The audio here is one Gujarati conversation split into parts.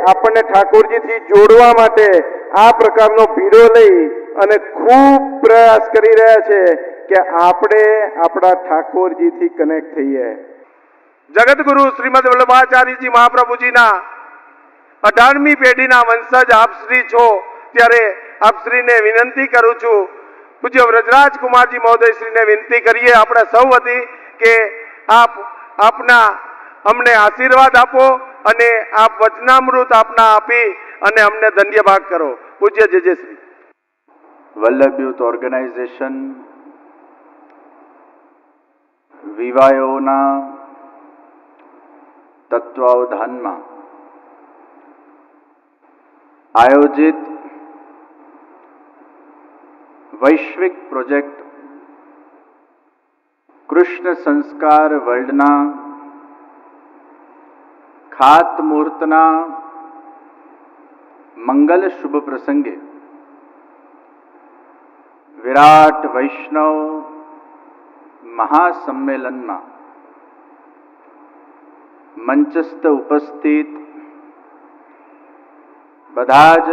આપણને ઠાકોરજીથી જોડવા માટે આ પ્રકારનો ભીડો લઈ અને ખૂબ પ્રયાસ કરી રહ્યા છે કે આપણે આપણા ઠાકોરજીથી કનેક્ટ થઈએ। જગતગુરુ શ્રીમદ વલ્લભાચાર્યજી મહાપ્રભુજીના 18મી પેઢીના વંશજ આપ શ્રી છો, ત્યારે આપ શ્રીને વિનંતી કરું છું, પૂજ્ય વ્રજરાજ કુમારજી મહોદય શ્રીને વિનંતી કરીએ આપણે સૌ વતી કે આપના અમને આશીર્વાદ આપો અને આપ વચનામૃત આપના આપી અને અમને ધન્ય ભાગ કરો। પૂજ્ય જય શ્રી વલ્લભ યુથ ઓર્ગેનાઇઝેશન વિવાયોના તત્વાવધાનમાં આયોજિત વૈશ્વિક પ્રોજેક્ટ કૃષ્ણ સંસ્કાર વર્લ્ડના ખાતમુહૂર્તના મંગલ શુભ પ્રસંગે વિરાટ વૈષ્ણવ મહાસંમેલનમાં મંચસ્થ ઉપસ્થિત બધા જ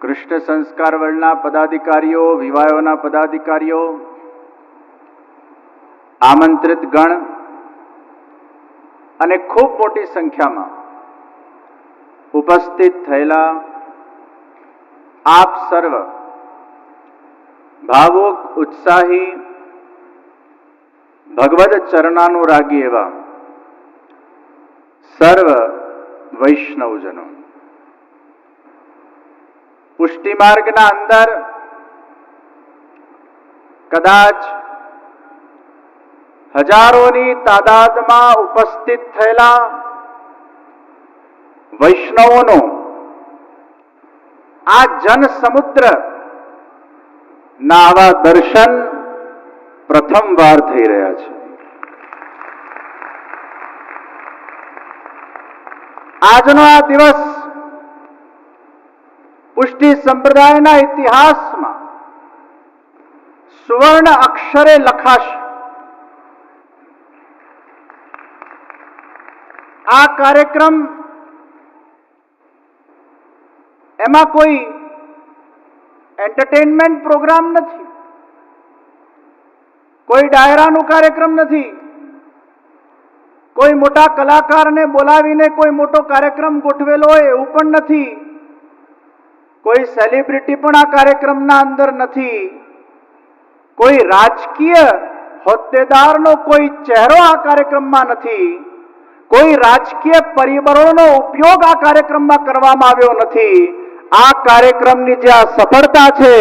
કૃષ્ણ સંસ્કાર વર્લ્ડના પદાધિકારીઓ, વિવાયોના પદાધિકારીઓ, આમંત્રિત ગણ અને ખૂબ મોટી સંખ્યામાં ઉપસ્થિત થયેલા આપ સર્વ ભાવુક, ઉત્સાહી, ભગવદ ચરણાનુરાગી એવા સર્વ વૈષ્ણવજનો, પુષ્ટિ માર્ગના અંદર કદાચ હજારોની તાદાદમાં ઉપસ્થિત થયેલા વૈષ્ણવોનો આ જન સમુદ્ર ના આવા દર્શન પ્રથમવાર થઈ રહ્યા છે। આજનો આ દિવસ પુષ્ટિ સંપ્રદાયના ઇતિહાસમાં સુવર્ણ અક્ષરે લખાશે। આ કાર્યક્રમ એમાં કોઈ એન્ટરટેનમેન્ટ પ્રોગ્રામ નથી, કોઈ ડાયરાનો કાર્યક્રમ નથી, કોઈ મોટા કલાકારને બોલાવીને કોઈ મોટો કાર્યક્રમ ગોઠવેલો હોય એવું પણ નથી, કોઈ સેલિબ્રિટી પણ આ કાર્યક્રમના અંદર નથી, કોઈ રાજકીય હોદ્દેદારનો કોઈ ચહેરો આ કાર્યક્રમમાં નથી, કોઈ રાજકીય પરિબળોનો ઉપયોગ આ કાર્યક્રમમાં કરવામાં આવ્યો નથી। આ કાર્યક્રમની જે આ સફળતા છે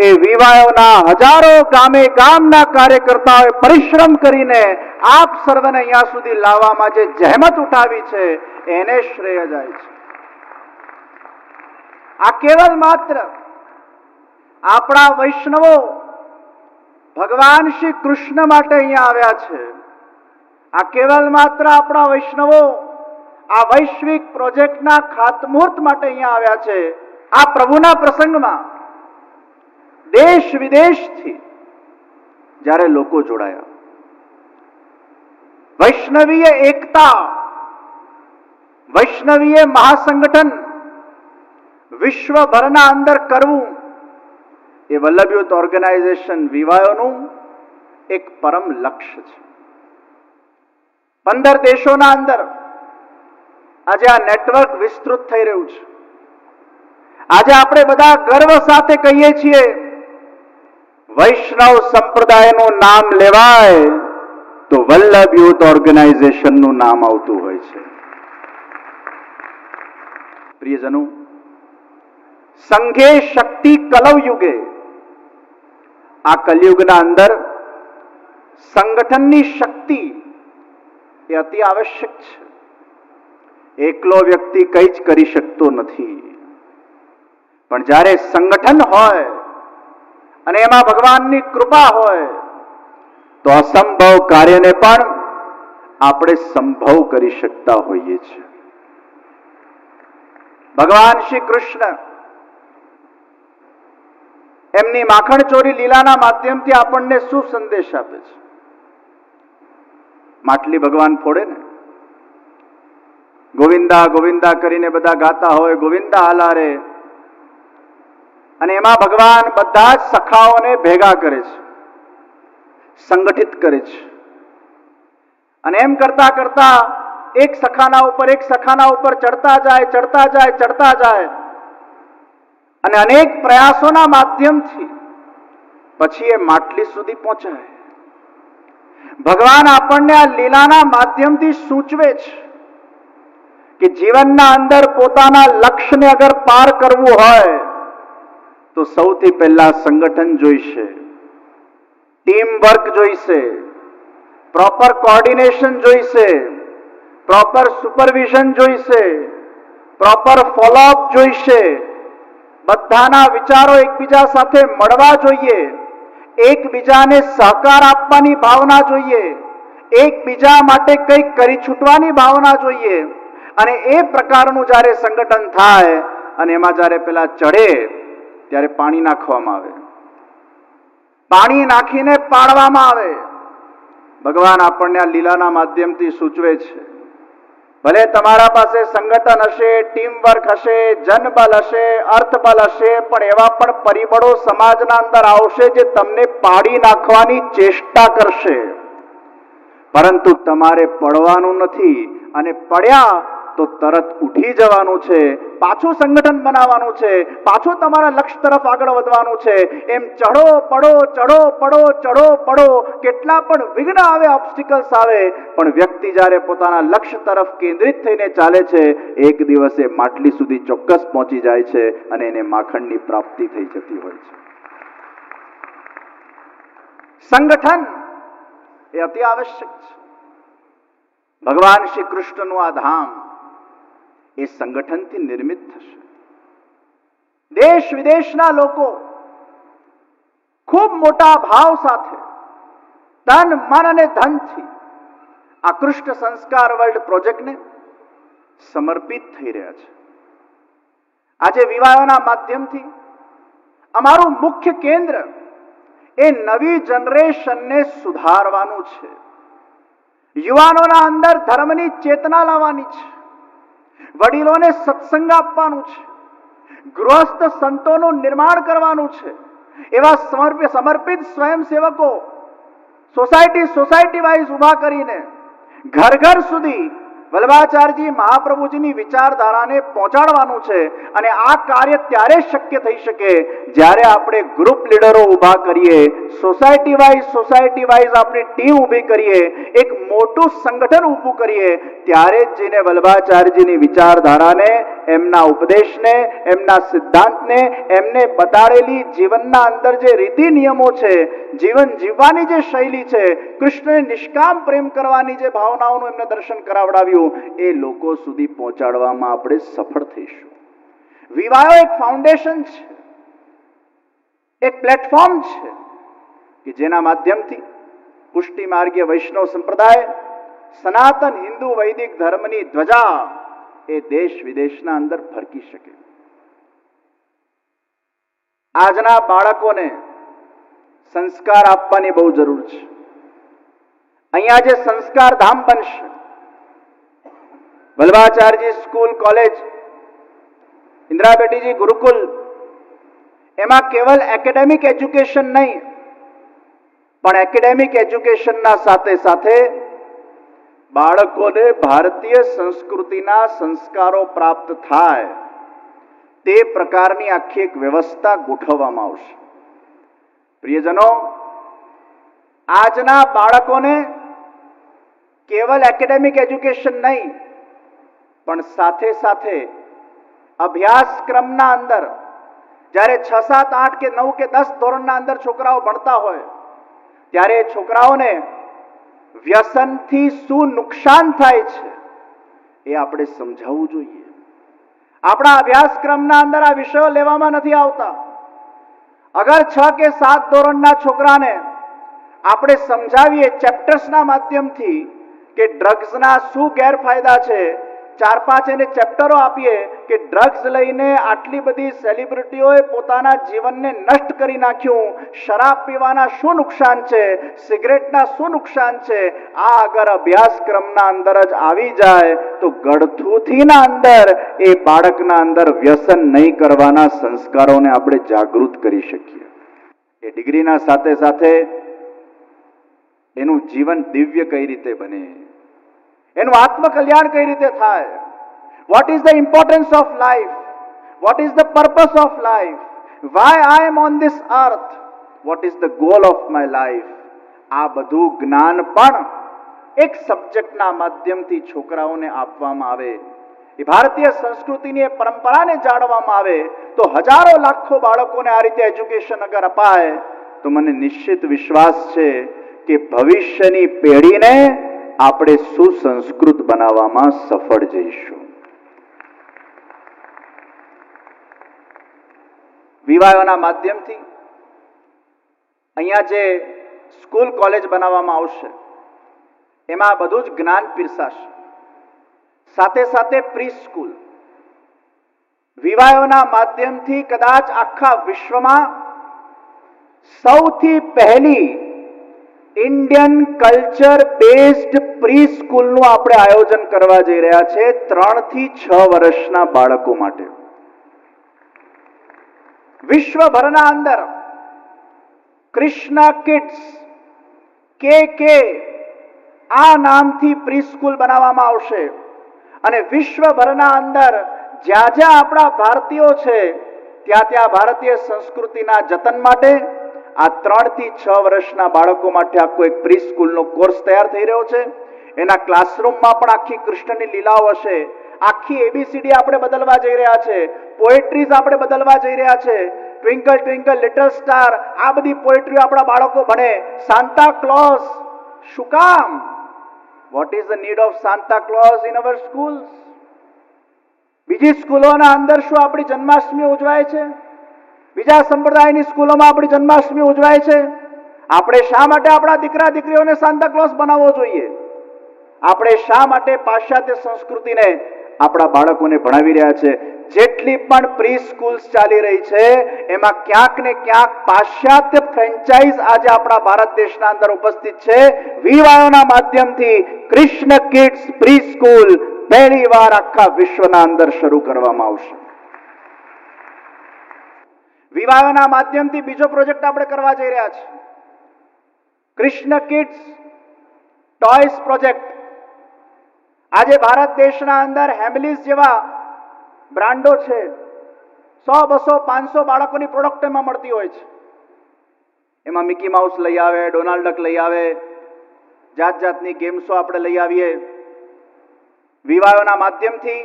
એ વિવાયોના હજારો ગામે ગામના કાર્યકર્તાઓએ પરિશ્રમ કરીને આપ સર્વને અહીંયા સુધી લાવવામાં જે જહેમત ઉઠાવી છે એને શ્રેય જાય છે। આ કેવલ માત્ર આપણા વૈષ્ણવો ભગવાન શ્રી કૃષ્ણ માટે અહીંયા આવ્યા છે। આ કેવલ માત્ર આપણા વૈષ્ણવો આ વૈશ્વિક પ્રોજેક્ટના ખાતમુહૂર્ત માટે અહીંયા આવ્યા છે। આ પ્રભુના પ્રસંગમાં દેશ વિદેશથી જ્યારે લોકો જોડાયા, વૈષ્ણવીય એકતા, વૈષ્ણવીય મહાસંગઠન વિશ્વભરના અંદર કરવું એ વલ્લભ યુથ ઓર્ગેનાઇઝેશન વિવાયોનું એક પરમ લક્ષ્ય છે। 15 દેશોના અંદર આજે આ નેટવર્ક વિસ્તૃત થઈ રહ્યું છે। આજે આપણે બધા ગર્વ સાથે કહીએ છીએ, વૈષ્ણવ સંપ્રદાયનું નામ લેવાય તો વલ્લભ યુથ ઓર્ગેનાઇઝેશનનું નામ આવતું હોય છે। પ્રિયજનો, સંઘે શક્તિ કલયુગે, આ કલયુગના અંદર સંગઠનની શક્તિ એ અતિ આવશ્યક છે। એકલો વ્યક્તિ કંઈ જ કરી શકતો નથી, પણ જ્યારે સંગઠન હોય અને એમાં ભગવાનની કૃપા હોય તો અસંભવ કાર્યને પણ આપણે સંભવ કરી શકતા હોઈએ છીએ। ભગવાન શ્રી કૃષ્ણ એમની માખણ ચોરી લીલાના માધ્યમથી આપણને શું સંદેશ આપે છે? માટલી ભગવાન ફોડે ને ગોવિંદા ગોવિંદા કરીને બધા ગાતા હોય, ગોવિંદા હાલા રે, અને એમાં ભગવાન બધા જ સખાઓને ભેગા કરે છે, સંગઠિત કરે છે, અને એમ કરતા કરતા એક સખાના ઉપર ચડતા જાય, અને અનેક પ્રયાસોના માધ્યમથી પછી એ માટલી સુધી પહોંચાય. ભગવાન આપણને આ લીલાના માધ્યમથી સૂચવે છે કે જીવનના અંદર પોતાના લક્ષ્યને અગર પાર કરવું હોય તો સૌથી પહેલા સંગઠન જોઈશે, ટીમ વર્ક જોઈશે, પ્રોપર કોર્ડિનેશન જોઈશે, પ્રોપર સુપરવિઝન જોઈશે, પ્રોપર ફોલોઅપ જોઈશે. બધાના વિચારો એકબીજા સાથે મળવા જોઈએ, એકબીજાને સહકાર આપવાની ભાવના જોઈએ, એકબીજા માટે કંઈક કરી છૂટવાની ભાવના જોઈએ. અને એ પ્રકારનું જ્યારે સંગઠન થાય અને એમાં જ્યારે પેલા ચડે ત્યારે પાણી નાખવામાં આવે, પાણી નાખીને પાડવામાં આવે. ભગવાન આપણને આ લીલાના માધ્યમથી સૂચવે છે, ભલે તમારા પાસે સંગઠન હશે, ટીમ વર્ક હશે, જનબલ હશે, અર્થબલ હશે, પણ એવા પણ પરિબળો સમાજના અંદર આવશે જે તમને પાડી નાખવાની ચેષ્ટા કરશે, પરંતુ તમારે પડવાનું નથી. અને પડ્યા તો તરત ઉઠી જવાનું છે, પાછું સંગઠન બનાવવાનું છે, પાછું તમારા લક્ષ્ય તરફ આગળ વધવાનું છે. એમ ચઢો પડો, ચઢો પડો, ચઢો પડો, કેટલા પણ વિઘ્ન આવે, ઓબ્સ્ટિકલ્સ આવે, પણ વ્યક્તિ જ્યારે પોતાના લક્ષ્ય તરફ કેન્દ્રિત થઈને ચાલે છે, એક દિવસે માટલી સુધી ચોક્કસ પહોંચી જાય છે અને એને માખણની પ્રાપ્તિ થઈ જતી હોય છે. સંગઠન એ અતિ આવશ્યક છે. ભગવાન શ્રી કૃષ્ણનું આ ધામ એ સંગઠનથી નિર્મિત થશે. દેશ વિદેશના લોકો ખૂબ મોટા ભાવ સાથે તન મન અને ધનથી આ કૃષ્ણ સંસ્કાર વર્લ્ડ પ્રોજેક્ટને સમર્પિત થઈ રહ્યા છે. આજે વિવાહોના માધ્યમથી અમારું મુખ્ય કેન્દ્ર એ નવી જનરેશનને સુધારવાનું છે, યુવાનોના અંદર ધર્મની ચેતના લાવવાની છે, વડીલોને સત્સંગ આપવાનું છે, ગૃહસ્થ સંતોનું નિર્માણ કરવાનું છે. એવા સમર્પિત સ્વયંસેવકો સોસાયટી વાઇઝ ઉભા કરીને ઘર ઘર સુધી વલ્લભાચાર્યજી મહાપ્રભુજીની વિચારધારાને પહોંચાડવાનું છે. અને આ કાર્ય ત્યારે શક્ય થઈ શકે જ્યારે આપણે ગ્રુપ લીડરો ઉભા કરીએ, સોસાયટી વાઇઝ આપણી ટીમ ઊભી કરીએ, એક મોટું સંગઠન ઊભું કરીએ, ત્યારે જ જઈને વલ્લભાચાર્યજીની વિચારધારાને, એમના ઉપદેશને, એમના સિદ્ધાંતને, એમને બતાડેલી જીવનના અંદર જે રીતિ નિયમો છે, જીવન જીવવાની જે શૈલી છે, કૃષ્ણને નિષ્કામ પ્રેમ કરવાની જે ભાવનાઓનું એમને દર્શન કરાવડાવ્યું, એ લોકો સુધી પહોંચાડવામાં આપણે સફળ થઈશું. વિવાહો એક ફાઉન્ડેશન છે, એક પ્લેટફોર્મ છે કે જેના માધ્યમથી પુષ્ટિ માર્ગીય વૈષ્ણવ સંપ્રદાય સનાતન હિન્દુ વૈદિક ધર્મની ધ્વજા એ દેશ વિદેશના અંદર ફરકી શકે. આજના બાળકોને સંસ્કાર આપવાની બહુ જરૂર છે. અહીંયા જે સંસ્કાર ધામ બનશે, વલ્લભાચાર્યજી સ્કૂલ, કોલેજ, ઇન્દિરા બેટીજી ગુરુકુલ, એમાં કેવલ એકેડેમિક એજ્યુકેશન નહીં, પણ એકેડેમિક એજ્યુકેશનના સાથે સાથે બાળકોને ભારતીય સંસ્કૃતિના સંસ્કારો પ્રાપ્ત થાય તે પ્રકારની આખી એક વ્યવસ્થા ગોઠવવામાં આવશે. પ્રિયજનો, આજના બાળકોને કેવલ એકેડેમિક એજ્યુકેશન નહીં, પણ સાથે સાથે અભ્યાસક્રમના અંદર જ્યારે 6, 7, 8 કે 9 કે 10 ધોરણના અંદર છોકરાઓ ભણતા હોય ત્યારે છોકરાઓને વ્યસનથી શું નુકસાન થાય છે એ આપણે સમજાવવું જોઈએ. આપણા અભ્યાસક્રમના અંદર આ વિષયો લેવામાં નથી આવતા. અગર 6 કે 7 ધોરણના છોકરાને આપણે સમજાવીએ ચેપ્ટર્સના માધ્યમથી કે ડ્રગ્સના શું ગેરફાયદા છે, 4-5 એને ચેપ્ટરો આપીએ કે ડ્રગ્સ લઈને આટલી બધી સેલિબ્રિટીઓએ પોતાના જીવનને નષ્ટ કરી નાખ્યું, શરાબ પીવાના શું નુકસાન છે, સિગરેટના શું નુકસાન છે, આ અગર અભ્યાસક્રમના અંદર જ આવી જાય તો ગળથૂથીના અંદર એ બાળકના અંદર વ્યસન નહીં કરવાના સંસ્કારોને આપણે જાગૃત કરી શકીએ. એ ડિગ્રીના સાથે સાથે એનું જીવન દિવ્ય કઈ રીતે બને, એનું આત્મકલ્યાણ કઈ રીતે થાય, what is the importance of life, what is the purpose of life, why I am on this earth, what is the goal of my life, આ બધું જ્ઞાન પણ એક સબ્જેક્ટના માધ્યમથી છોકરાઓને આપવામાં આવે, એ ભારતીય સંસ્કૃતિની એ પરંપરાને જાળવવામાં આવે તો હજારો લાખો બાળકોને આ રીતે એજ્યુકેશન અગર અપાય તો મને નિશ્ચિત વિશ્વાસ છે કે ભવિષ્યની પેઢીને આપણે સુસંસ્કૃત બનાવવામાં સફળ જઈશું. વિવાહોના માધ્યમથી અહીંયા જે સ્કૂલ કોલેજ બનાવવામાં આવશે એમાં બધું જ જ્ઞાન પીરસાશે. સાથે સાથે પ્રી સ્કૂલ વિવાહોના માધ્યમથી કદાચ આખા વિશ્વમાં સૌથી પહેલી ઇન્ડિયન કલ્ચર બેઝડ પ્રી સ્કૂલનું આપણે આયોજન કરવા જઈ રહ્યા છે 3 થી 6 વર્ષના બાળકો માટે. વિશ્વભરના અંદર કૃષ્ણા કિડ્સ કે આ નામથી પ્રી સ્કૂલ બનાવવામાં આવશે અને વિશ્વભરના અંદર જ્યાં જ્યાં આપણા ભારતીયો છે ત્યાં ત્યાં ભારતીય સંસ્કૃતિના જતન માટે આ 3 થી 6 વર્ષના બાળકો માટે આખો એક પ્રી સ્કૂલનો કોર્સ તૈયાર થઈ રહ્યો છે. એના ક્લાસરૂમમાં પણ આખી કૃષ્ણની લીલાઓ હશે, આખી એબીસીડી આપણે બદલવા જઈ રહ્યા છે, પોએટ્રીઝ આપણે બદલવા જઈ રહ્યા છે, ટ્વિંકલ ટ્વિંકલ લિટલ સ્ટાર આ બધી પોએટ્રી આપણા બાળકો ભણે. સાન્તા ક્લોઝ શું કામ? What is the need of Santa Claus in our schools? બીજી સ્કૂલોના અંદર શું આપણી જન્માષ્ટમી ઉજવાય છે? બીજા સંપ્રદાયની સ્કૂલોમાં આપણી જન્માષ્ટમી ઉજવાય છે. આપણે શા માટે આપણા દીકરા દીકરીઓને સાન્તા ક્લોઝ બનાવવો જોઈએ? આપણે શા માટે પાશ્ચાત્ય સંસ્કૃતિને આપણા બાળકોને ભણાવી રહ્યા છે? જેટલી પણ પ્રી સ્કૂલ્સ ચાલી રહી છે એમાં ક્યાંક ને ક્યાંક પાશ્ચાત્ય ફ્રેન્ચાઇઝ આજે આપણા ભારત દેશના અંદર ઉપસ્થિત છે. વિવાહોના માધ્યમથી કૃષ્ણ કિડ્સ પ્રી સ્કૂલ પહેલી વાર આખા વિશ્વના અંદર શરૂ કરવામાં આવશે. વિવાહોના માધ્યમથી બીજો પ્રોજેક્ટ આપણે કરવા જઈ રહ્યા છીએ, કૃષ્ણ કિડ્સ ટોયસ પ્રોજેક્ટ. આજે ભારત દેશના અંદર હેમલીઝ જેવા બ્રાન્ડો છે, 100, 200, 500 બાળકોની પ્રોડક્ટ એમાં મળતી હોય છે. એમાં મિકી માઉસ લઈ આવે, ડોનાલ્ડ ડક લઈ આવે, જાત જાતની ગેમ્સો આપણે લઈ આવીએ. વિવાહોના માધ્યમથી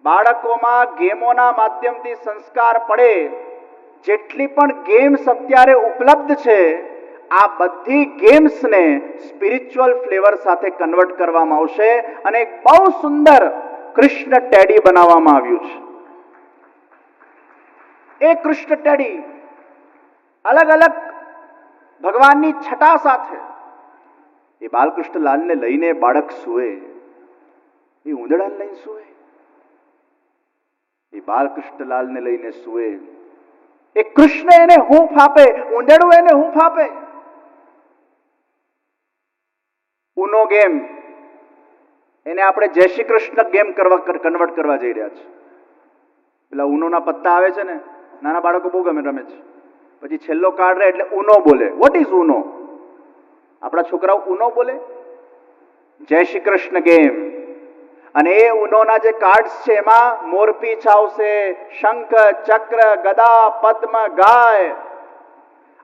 બાળકોમાં ગેમોના માધ્યમથી સંસ્કાર પડે. જેટલી પણ ગેમ્સ અત્યારે ઉપલબ્ધ છે આ બધી ગેમ્સને સ્પિરિચ્યુઅલ ફ્લેવર સાથે કન્વર્ટ કરવામાં આવશે અને એક બહુ સુંદર કૃષ્ણ ટેડી બનાવવામાં આવ્યું છે. એ કૃષ્ણ ટેડી અલગ અલગ ભગવાનની છટા સાથે એ બાલકૃષ્ણ લાલને લઈને બાળક સૂવે, એ ઉંદડાને લઈને સૂવે, એ બાલકૃષ્ણ લાલને લઈને સૂવે, એ કૃષ્ણ એને હૂંફ આપે, ઉંદરડું એને હૂંફ આપે. ઉનો ગેમ એને આપણે જય શ્રી કૃષ્ણ ગેમ કન્વર્ટ કરવા જઈ રહ્યા છે. પેલા ઉનોના પત્તા આવે છે ને, નાના બાળકો બહુ ગમે રમે છે. પછી છેલ્લો કાર્ડ રહે એટલે ઉનો બોલે. વોટ ઇઝ ઉનો? આપણા છોકરાઓ ઉનો બોલે, જય શ્રી કૃષ્ણ ગેમ. અને એ ઉનોના જે કાર્ડ્સ છે એમાં મોરપીંછ આવશે, શંખ, ચક્ર, ગદા, પદ્મ, ગાય,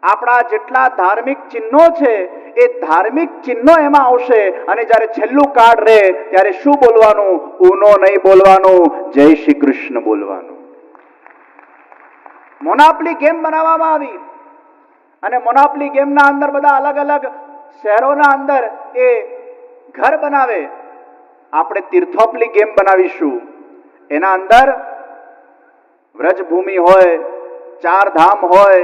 આપણા જેટલા ધાર્મિક ચિહ્નો છે એ ધાર્મિક ચિહ્નો એમાં આવશે. અને જ્યારે છેલ્લું કાર્ડ રહે ત્યારે શું બોલવાનું? ઉનો નહીં બોલવાનું, જય શ્રી કૃષ્ણ બોલવાનું. મોનોપલી ગેમ બનાવવામાં આવી અને મોનોપલી ગેમના અંદર બધા અલગ અલગ શહેરોના અંદર એ ઘર બનાવે. આપણે તીર્થોપલી ગેમ બનાવીશું. એના અંદર વ્રજભૂમિ હોય, 4 ધામ હોય,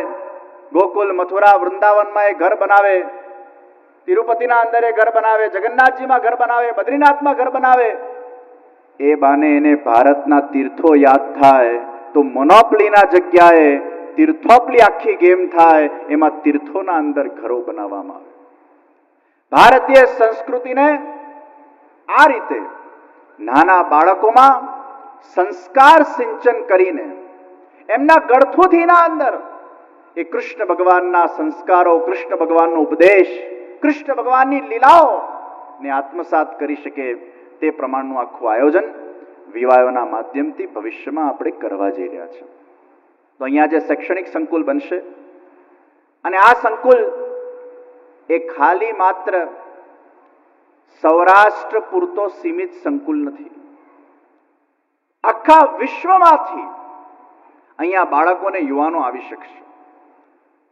ગોકુલ, મથુરા, વૃંદાવનમાં એ ઘર બનાવે, તિરુપતિના અંદર એ ઘર બનાવે, જગન્નાથજીમાં ઘર બનાવે, બદ્રીનાથમાં ઘર બનાવે. એ બાને એને ભારતના તીર્થો યાદ થાય તો મોનોપલીના જગ્યાએ તીર્થોપલી આખી ગેમ થાય, એમાં તીર્થોના અંદર ઘરો બનાવવામાં આવે. ભારતીય સંસ્કૃતિને આ રીતે નાના બાળકોમાં સંસ્કાર સિંચન કરીને એમના ગળથુથીના અંદર એ કૃષ્ણ ભગવાનના સંસ્કારો, કૃષ્ણ ભગવાનનો ઉપદેશ, કૃષ્ણ ભગવાનની લીલાઓ ને આત્મસાત કરી શકે તે પ્રમાણનું આખું આયોજન વિવાયોના માધ્યમથી ભવિષ્યમાં આપણે કરવા જઈ રહ્યા છે. તો અહીંયા જે શૈક્ષણિક સંકુલ બનશે, અને આ સંકુલ એ ખાલી માત્ર સૌરાષ્ટ્ર પૂરતો સીમિત સંકુલ નથી. આખા વિશ્વમાંથી અહીંયા બાળકો અને યુવાનો આવી શકશે.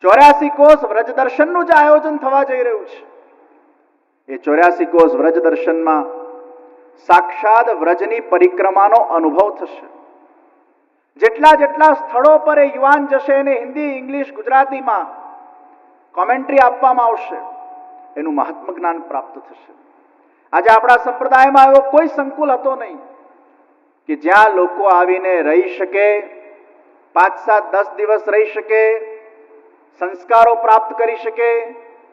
84 કોષ વ્રજ દર્શનનું જે આયોજન થવા જઈ રહ્યું છે, એ 84 કોષ વ્રજ દર્શનમાં સાક્ષાત વ્રજની પરિક્રમાનો અનુભવ થશે. જેટલા જેટલા સ્થળો પર એ યુવાન જશે એને હિન્દી, ઇંગ્લિશ, ગુજરાતીમાં કોમેન્ટ્રી આપવામાં આવશે, એનું મહાત્મ જ્ઞાન પ્રાપ્ત થશે. આજે આપણા સંપ્રદાયમાં એવો કોઈ સંકુલ હતો નહીં કે જ્યાં લોકો આવીને રહી શકે, 5, 7, 10 દિવસ રહી શકે, સંસ્કારો પ્રાપ્ત કરી શકે,